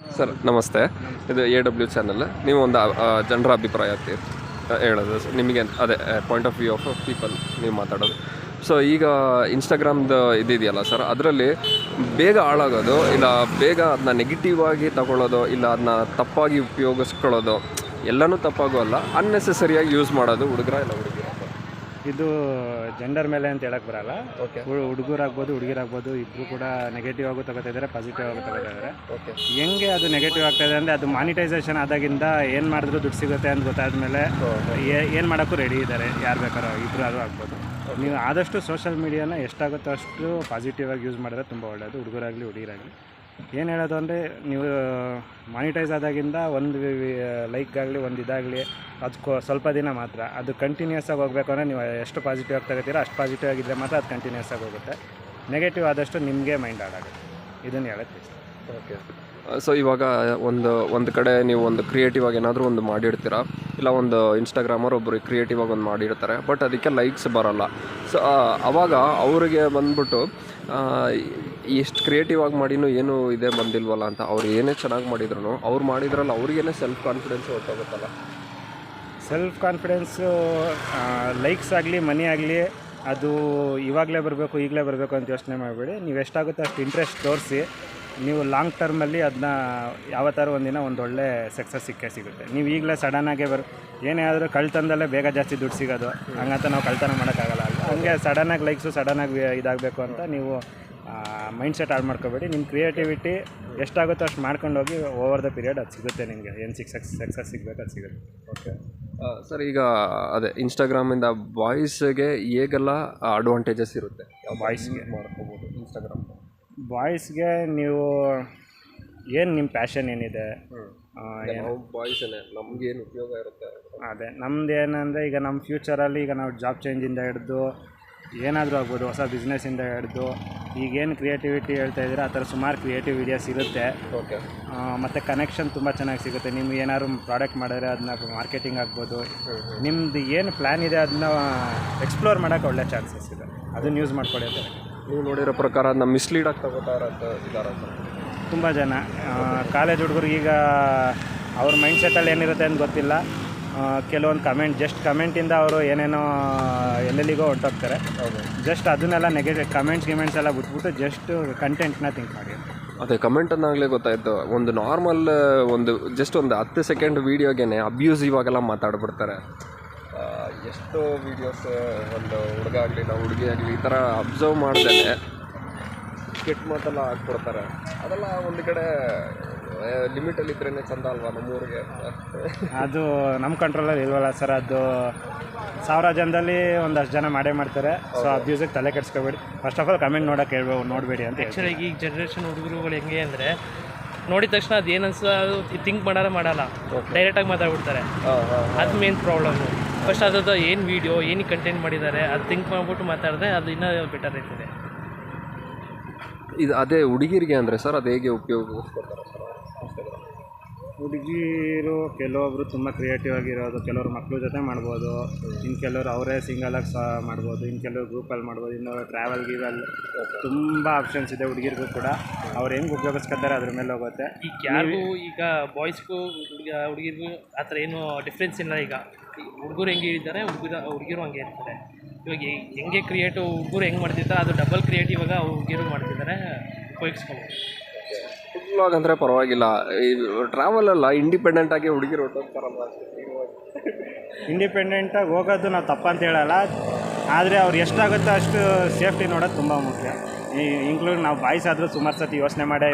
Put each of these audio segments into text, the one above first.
Sir ನಮಸ್ತೆ. ಇದು AW channel. ನೀವು ಒಂದು ಜನರ ಅಭಿಪ್ರಾಯ ಹೇಳೋದು ನಿಮಗೆ ಅದೇ point of view of people ನೀವು ಮಾತಾಡೋದು. ಸೊ ಈಗ ಇನ್ಸ್ಟಾಗ್ರಾಮ್ದು ಇದೆಯಲ್ಲ ಸರ್, ಅದರಲ್ಲಿ ಬೇಗ ಹಾಳಾಗೋದು, ಇಲ್ಲ ಬೇಗ ಅದನ್ನ ನೆಗೆಟಿವ್ ಆಗಿ ತಗೊಳ್ಳೋದು, ಇಲ್ಲ ಅದನ್ನ ತಪ್ಪಾಗಿ ಉಪಯೋಗಿಸ್ಕೊಳ್ಳೋದು, ಎಲ್ಲನೂ ತಪ್ಪಾಗೂ ಅಲ್ಲ, ಅನ್ನೆಸೆಸರಿಯಾಗಿ ಯೂಸ್ ಮಾಡೋದು ಹುಡುಗರ ಇಲ್ಲ ಹುಡುಗಿರ. ಇದು ಜೆಂಡರ್ ಮೇಲೆ ಅಂತ ಹೇಳಕ್ಕೆ ಬರಲ್ಲ. ಓಕೆ ಹುಡುಗರಾಗ್ಬೋದು ಹುಡುಗಿರಾಗ್ಬೋದು ಇಬ್ಬರು ಕೂಡ ನೆಗೆಟಿವ್ ಆಗು ತಗೋತಾ ಇದ್ದಾರೆ, ಪಾಸಿಟಿವ್ ಆಗು ತಗೋತಾ ಇದ್ದಾರೆ. ಓಕೆ ಹೆಂಗೆ ಅದು ನೆಗೆಟಿವ್ ಆಗ್ತಾ ಇದೆ ಅಂದರೆ ಅದು ಮಾನಿಟೈಸೇಷನ್ ಆದಾಗಿಂದ ಏನು ಮಾಡಿದ್ರು ದುಡ್ಡು ಸಿಗುತ್ತೆ ಅಂತ ಗೊತ್ತಾದ್ಮೇಲೆ ಏನು ಮಾಡೋಕ್ಕೂ ರೆಡಿ ಇದ್ದಾರೆ. ಯಾರು ಬೇಕಾರೋ ಇಬ್ಬರು ಯಾರು ಆಗ್ಬೋದು. ನೀವು ಆದಷ್ಟು ಸೋಷಲ್ ಮೀಡಿಯಾನ ಎಷ್ಟಾಗುತ್ತೋ ಅಷ್ಟು ಪಾಸಿಟಿವ್ ಆಗಿ ಯೂಸ್ ಮಾಡಿದ್ರೆ ತುಂಬ ಒಳ್ಳೆಯದು, ಹುಡುಗರಾಗಲಿ ಹುಡುಗಿರಾಗಲಿ. ಏನು ಹೇಳೋದು ಅಂದರೆ ನೀವು ಮಾನಿಟೈಸ್ ಆದಾಗಿಂದ ಒಂದು ಲೈಕ್ಗಾಗಲಿ ಒಂದು ಇದಾಗಲಿ ಅದಕ್ಕೂ ಸ್ವಲ್ಪ ದಿನ ಮಾತ್ರ. ಅದು ಕಂಟಿನ್ಯೂಸ್ ಆಗಿ ಹೋಗಬೇಕು ಅಂದರೆ ನೀವು ಎಷ್ಟು ಪಾಸಿಟಿವ್ ಆಗಿ ತಗೋತೀರೋ ಅಷ್ಟು ಪಾಸಿಟಿವ್ ಆಗಿದ್ದರೆ ಮಾತ್ರ ಅದು ಕಂಟಿನ್ಯೂಸ್ ಆಗಿ ಹೋಗುತ್ತೆ. ನೆಗೆಟಿವ್ ಆದಷ್ಟು ನಿಮಗೆ ಮೈಂಡ್ ಹಾಳಾಗುತ್ತೆ. ಇದನ್ನು ಹೇಳಕ್ಕೆ ಇಷ್ಟ. ಓಕೆ. ಸೊ ಇವಾಗ ಒಂದು ಕಡೆ ನೀವು ಒಂದು ಕ್ರಿಯೇಟಿವ್ ಆಗಿ ಏನಾದರೂ ಒಂದು ಮಾಡಿರ್ತೀರ, ಇಲ್ಲ ಒಂದು ಇನ್ಸ್ಟಾಗ್ರಾಮರ್ ಒಬ್ಬರು ಕ್ರಿಯೇಟಿವ್ ಆಗಿ ಒಂದು ಮಾಡಿರ್ತಾರೆ, ಬಟ್ ಅದಕ್ಕೆ ಲೈಕ್ಸ್ ಬರೋಲ್ಲ. ಸೊ ಆವಾಗ ಅವರಿಗೆ ಬಂದ್ಬಿಟ್ಟು ಎಷ್ಟು ಕ್ರಿಯೇಟಿವ್ ಆಗಿ ಮಾಡಿನೂ ಏನೂ ಇದೇ ಬಂದಿಲ್ವಲ್ಲ ಅಂತ, ಅವ್ರು ಏನೇ ಚೆನ್ನಾಗಿ ಮಾಡಿದ್ರು ಅವ್ರು ಮಾಡಿದ್ರಲ್ಲ ಅವ್ರಿಗೇನೆ ಸೆಲ್ಫ್ ಕಾನ್ಫಿಡೆನ್ಸ್ ಹೊರಟೋಗುತ್ತಲ್ಲ. ಸೆಲ್ಫ್ ಕಾನ್ಫಿಡೆನ್ಸು ಲೈಕ್ಸ್ ಆಗಲಿ ಮನಿ ಆಗಲಿ ಅದು ಇವಾಗಲೇ ಬರಬೇಕು ಈಗಲೇ ಬರಬೇಕು ಅಂತ ಯೋಚನೆ ಮಾಡಬೇಡಿ. ನೀವು ಎಷ್ಟಾಗುತ್ತೋ ಅಷ್ಟು ಇಂಟ್ರೆಸ್ಟ್ ತೋರಿಸಿ, ನೀವು ಲಾಂಗ್ ಟರ್ಮಲ್ಲಿ ಅದನ್ನ ಯಾವತ್ತಾರು ಒಂದಿನ ಒಂದೊಳ್ಳೆ ಸಕ್ಸಸ್ ಸಿಗುತ್ತೆ. ನೀವು ಈಗಲೇ ಸಡನ್ನಾಗೇ ಏನೇ ಆದರೂ ಕಳ್ತನದಲ್ಲೇ ಬೇಗ ಜಾಸ್ತಿ ದುಡ್ಡು ಸಿಗೋದು, ಹಂಗಂತ ನಾವು ಕಳ್ತನ ಮಾಡೋಕ್ಕಾಗಲ್ಲ. ಹಂಗೆ ಸಡನ್ನಾಗಿ ಲೈಕ್ಸು ಸಡನ್ನಾಗಿ ಇದಾಗಬೇಕು ಅಂತ ನೀವು ಮೈಂಡ್ ಸೆಟ್ ಹಾಳು ಮಾಡ್ಕೋಬೇಡಿ. ನಿಮ್ಮ ಕ್ರಿಯೇಟಿವಿಟಿ ಎಷ್ಟಾಗುತ್ತೋ ಅಷ್ಟು ಮಾಡ್ಕೊಂಡೋಗಿ ಓವರ್ ದ ಪೀರಿಯಡ್ ಅದು ಸಿಗುತ್ತೆ. ನಿಮಗೆ ಏನು ಸಕ್ಸಸ್ ಸಿಗಬೇಕು ಅದು ಸಿಗುತ್ತೆ. ಓಕೆ ಸರ್, ಈಗ ಅದೇ ಇನ್ಸ್ಟಾಗ್ರಾಮಿಂದ ಬಾಯ್ಸ್ಗೆ ಹೇಗೆಲ್ಲ ಅಡ್ವಾಂಟೇಜಸ್ ಇರುತ್ತೆ ಬಾಯ್ಸ್ಗೆ ಮಾಡ್ಕೋಬೋದು ಇನ್ಸ್ಟಾಗ್ರಾಮ್? ಬಾಯ್ಸ್ಗೆ ನೀವು ಏನು ನಿಮ್ಮ ಪ್ಯಾಷನ್ ಏನಿದೆ, ಬಾಯ್ಸೇ ನಮಗೇನು ಉಪಯೋಗ ಇರುತ್ತೆ ಅದೇ ನಮ್ದು ಏನಂದರೆ ಈಗ ನಮ್ಮ ಫ್ಯೂಚರಲ್ಲಿ ಈಗ ನಾವು ಜಾಬ್ ಚೇಂಜಿಂದ ಹಿಡಿದು ಏನಾದರೂ ಆಗ್ಬೋದು, ಹೊಸ ಬಿಸ್ನೆಸ್ಸಿಂದ ಹಿಡಿದು ಈಗೇನು ಕ್ರಿಯೇಟಿವಿಟಿ ಹೇಳ್ತಾ ಇದ್ದೀರಾ ಆ ಥರ ಸುಮಾರು ಕ್ರಿಯೇಟಿವ್ ವಿಡಿಯೋಸ್ ಇರುತ್ತೆ. ಓಕೆ. ಮತ್ತು ಕನೆಕ್ಷನ್ ತುಂಬ ಚೆನ್ನಾಗಿ ಸಿಗುತ್ತೆ. ನಿಮ್ಗೆ ಏನಾದ್ರು ಪ್ರಾಡಕ್ಟ್ ಮಾಡಿದ್ರೆ ಅದನ್ನ ಮಾರ್ಕೆಟಿಂಗ್ ಆಗ್ಬೋದು. ನಿಮ್ಮದು ಏನು ಪ್ಲ್ಯಾನ್ ಇದೆ ಅದನ್ನ ಎಕ್ಸ್ಪ್ಲೋರ್ ಮಾಡೋಕ್ಕೆ ಒಳ್ಳೆ ಚಾನ್ಸಸ್ ಇದೆ. ಅದನ್ನು ಯೂಸ್ ಮಾಡ್ಕೊಳ್ಳಿ ಅಂತ. ನೀವು ನೋಡಿರೋ ಪ್ರಕಾರ ಅದನ್ನ ಮಿಸ್ಲೀಡ್ ಆಗಿ ತಗೋತಾರ ಇದ್ದಾರೆ ತುಂಬ ಜನ. ಕಾಲೇಜ್ ಹುಡುಗರು ಈಗ ಅವ್ರ ಮೈಂಡ್ ಸೆಟ್ಟಲ್ಲಿ ಏನಿರುತ್ತೆ ಅಂತ ಗೊತ್ತಿಲ್ಲ. ಕೆಲವೊಂದು ಕಮೆಂಟಿಂದ ಅವರು ಏನೇನೋ ಎಲ್ಲೆಲ್ಲಿಗೋ ಹೊರಟೋಗ್ತಾರೆ. ಜಸ್ಟ್ ಅದನ್ನೆಲ್ಲ ನೆಗೆಟಿವ್ ಕಮೆಂಟ್ಸ್ ಎಲ್ಲ ಬಿಟ್ಬಿಟ್ಟು ಜಸ್ಟ್ ಕಂಟೆಂಟ್ನ ಥಿಂಕ್ ಮಾಡಿ. ಅದೇ ಕಮೆಂಟನ್ನಾಗಲೇ ಗೊತ್ತಾಯಿತು. ಒಂದು ನಾರ್ಮಲ್ ಒಂದು 10 ಸೆಕೆಂಡ್ ವೀಡಿಯೋಗೇನೆ ಅಬ್ಯೂಸಿವ್ ಆಗೆಲ್ಲ ಮಾತಾಡ್ಬಿಡ್ತಾರೆ. ಎಷ್ಟೋ ವೀಡಿಯೋಸ್ ಒಂದು ಹುಡುಗ ಆಗಲಿ ನಾವು ಹುಡುಗಿ ಆಗಲಿ ಈ ಥರ ಅಬ್ಸರ್ವ್ ಮಾಡ್ದೇನೆ ಕೆಟ್ಟ ಮಾತೆಲ್ಲ ಹಾಕ್ಬಿಡ್ತಾರೆ. ಅದೆಲ್ಲ ಒಂದು ಕಡೆ ಲಿಮಿಟಲ್ಲಿ ಇದ್ರೇ ಚಂದ ಅಲ್ವಾ ನಮ್ಮೂರಿಗೆ? ಅದು ನಮ್ಮ ಕಂಟ್ರೋಲಲ್ಲಿ ಇಲ್ವಲ್ಲ ಸರ್. ಅದು 1000 ಜನದಲ್ಲಿ ಒಂದಷ್ಟು ಜನ ಮಾಡ್ತಾರೆ. ಸೊ ಅಬ್ಯೂಸಿಗೆ ತಲೆ ಕೆಡಿಸ್ಕೋಬೇಡಿ. ಫಸ್ಟ್ ಆಫ್ ಆಲ್ ಕಮೆಂಟ್ ನೋಡಬೇಡಿ ಅಂತ. ಆ್ಯಕ್ಚುಲಿ ಈಗ ಜನ್ರೇಷನ್ ಹುಡುಗರುಗಳು ಹೆಂಗೆ ಅಂದರೆ ನೋಡಿದ ತಕ್ಷಣ ಅದು ಏನು ಅನ್ಸೋ ಅದು ಥಿಂಕ್ ಮಾಡಲ್ಲ, ಡೈರೆಕ್ಟಾಗಿ ಮಾತಾಡ್ಬಿಡ್ತಾರೆ. ಅದು ಮೇನ್ ಪ್ರಾಬ್ಲಮ್ಮು. ಫಸ್ಟ್ ಅದ್ರದ್ದು ಏನು ವೀಡಿಯೋ ಏನಕ್ಕೆ ಕಂಟೆಂಟ್ ಮಾಡಿದ್ದಾರೆ ಅದು ಥಿಂಕ್ ಮಾಡಿಬಿಟ್ಟು ಮಾತಾಡಿದ್ರೆ ಅದು ಇನ್ನೂ ಬೆಟರ್ ಇರ್ತದೆ. ಇದು ಅದೇ ಹುಡುಗಿರಿಗೆ ಅಂದರೆ ಸರ್ ಅದು ಹೇಗೆ ಉಪಯೋಗಿಸ್ಕೊಡ್ತಾರೆ ಸರ್? ಹುಡುಗಿರು ಕೆಲವೊಬ್ರು ತುಂಬ ಕ್ರಿಯೇಟಿವ್ ಆಗಿರೋದು, ಕೆಲವರು ಮಕ್ಕಳ ಜೊತೆ ಮಾಡ್ಬೋದು, ಇನ್ನು ಕೆಲವರು ಅವರೇ ಸಿಂಗಲಾಗಿ ಮಾಡ್ಬೋದು, ಇನ್ನು ಕೆಲವರು ಗ್ರೂಪಲ್ಲಿ ಮಾಡ್ಬೋದು, ಇನ್ನು ಟ್ರಾವೆಲ್ ತುಂಬ ಆಪ್ಷನ್ಸ್ ಇದೆ ಹುಡುಗಿರಿಗೂ ಕೂಡ. ಅವ್ರು ಹೆಂಗೆ ಉಪಯೋಗಿಸ್ಕೊತಾರೆ ಅದ್ರ ಮೇಲೆ ಹೋಗುತ್ತೆ. ಈಗ ಯಾರಿಗೂ ಈಗ ಬಾಯ್ಸ್ಗೂ ಹುಡುಗಿರಿಗೂ ಆ ಥರ ಏನು ಡಿಫ್ರೆನ್ಸ್ ಇಲ್ಲ. ಈಗ ಹುಡುಗರು ಹೆಂಗೆ ಇದ್ದಾರೆ ಹುಡುಗಿರು ಹಂಗೆ ಇರ್ತಾರೆ. ಇವಾಗ ಹೆಂಗೆ ಹುಡುಗರು ಹೆಂಗೆ ಮಾಡ್ತಿರ್ತಾರೆ ಅದು ಡಬಲ್ ಕ್ರಿಯೇಟಿವ್ ಆಗಿ ಹುಡುಗಿರು ಮಾಡ್ತಿದ್ದಾರೆ. ಉಪಯೋಗಿಸ್ಕೊಬೋದು. ಫುಲ್ ಅಂದರೆ ಪರವಾಗಿಲ್ಲ. ಈ ಟ್ರಾವೆಲಲ್ಲ ಇಂಡಿಪೆಂಡೆಂಟಾಗಿ ಹುಡುಗಿರು ಹೊರಟೋಗ್ತಾರಲ್ಲ. ಇಂಡಿಪೆಂಡೆಂಟಾಗಿ ಹೋಗೋದು ನಾವು ತಪ್ಪಂತ ಹೇಳಲ್ಲ, ಆದರೆ ಅವ್ರು ಎಷ್ಟಾಗುತ್ತೋ ಅಷ್ಟು ಸೇಫ್ಟಿ ನೋಡೋದು ತುಂಬ ಮುಖ್ಯ. ಇನ್ಕ್ಲೂಡ್ ನಾವು ಬಾಯ್ಸ್ ಆದರೂ ಸುಮಾರು ಸತಿ ಯೋಚನೆ ಮಾಡೇ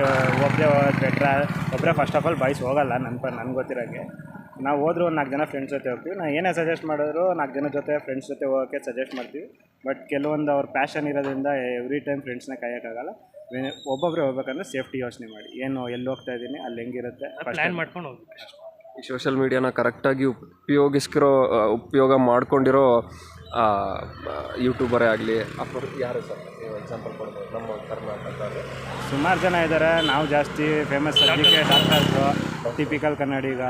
ಒಬ್ಬರೇ ಫಸ್ಟ್ ಆಫ್ ಆಲ್ ಬಾಯ್ಸ್ ಹೋಗಲ್ಲ. ನನಗೆ ಗೊತ್ತಿರೋಂಗೆ ನಾವು ಹೋದ್ರೂ ಒಂದು 4 ಜನ ಫ್ರೆಂಡ್ಸ್ ಜೊತೆ ಹೋಗ್ತೀವಿ. ನಾನು ಏನೇ ಸಜೆಸ್ಟ್ ಮಾಡಿದ್ರು 4 ಜನ ಜೊತೆ ಫ್ರೆಂಡ್ಸ್ ಜೊತೆ ಹೋಗೋಕ್ಕೆ ಸಜೆಸ್ಟ್ ಮಾಡ್ತೀವಿ. ಬಟ್ ಕೆಲವೊಂದು ಅವ್ರ ಪ್ಯಾಷನ್ ಇರೋದ್ರಿಂದ ಎವ್ರಿ ಟೈಮ್ ಫ್ರೆಂಡ್ಸ್ನ ಕಾಯೋಕ್ಕಾಗಲ್ಲ. ಒಬ್ಬೊಬ್ಬರೇ ಹೋಗ್ಬೇಕಂದ್ರೆ ಸೇಫ್ಟಿ ಯೋಚನೆ ಮಾಡಿ, ಏನು ಎಲ್ಲಿ ಹೋಗ್ತಾ ಇದ್ದೀನಿ ಅಲ್ಲಿ ಹೆಂಗಿರುತ್ತೆ ಪ್ಲ್ಯಾನ್ ಮಾಡ್ಕೊಂಡು ಹೋಗ್ಬೇಕು. ಈ ಸೋಷಿಯಲ್ ಮೀಡಿಯಾನ ಕರೆಕ್ಟಾಗಿ ಉಪಯೋಗ ಮಾಡ್ಕೊಂಡಿರೋ ಯೂಟ್ಯೂಬರೇ ಆಗಲಿ ಯಾರು ಸರ್ ಎಕ್ಸಾಂಪಲ್ ಕೊಡ್ಬೋದು ನಮ್ಮ ಕರ್ನಾಟಕದಲ್ಲಿ? ಸುಮಾರು ಜನ ಇದ್ದಾರೆ. ನಾವು ಜಾಸ್ತಿ ಫೇಮಸ್ ಸದ್ಯಕ್ಕೆ ಡಾಕ್ಟರ್ಸು, ಟಿಪಿಕಲ್ ಕನ್ನಡಿಗ,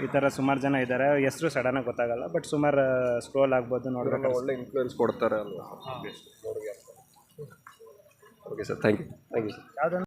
ಈ ಥರ ಸುಮಾರು ಜನ ಇದ್ದಾರೆ. ಹೆಸರು ಸಡನ್ನಾಗಿ ಗೊತ್ತಾಗಲ್ಲ, ಬಟ್ ಸುಮಾರು ಸ್ಕ್ರೋಲ್ ಆಗ್ಬೋದು, ನೋಡಬೇಕು. ಒಳ್ಳೆ ಇನ್ಫ್ಲೂಯೆನ್ಸ್ ಕೊಡ್ತಾರೆ ಅಲ್ವಾ? Okay sir, thank you sir.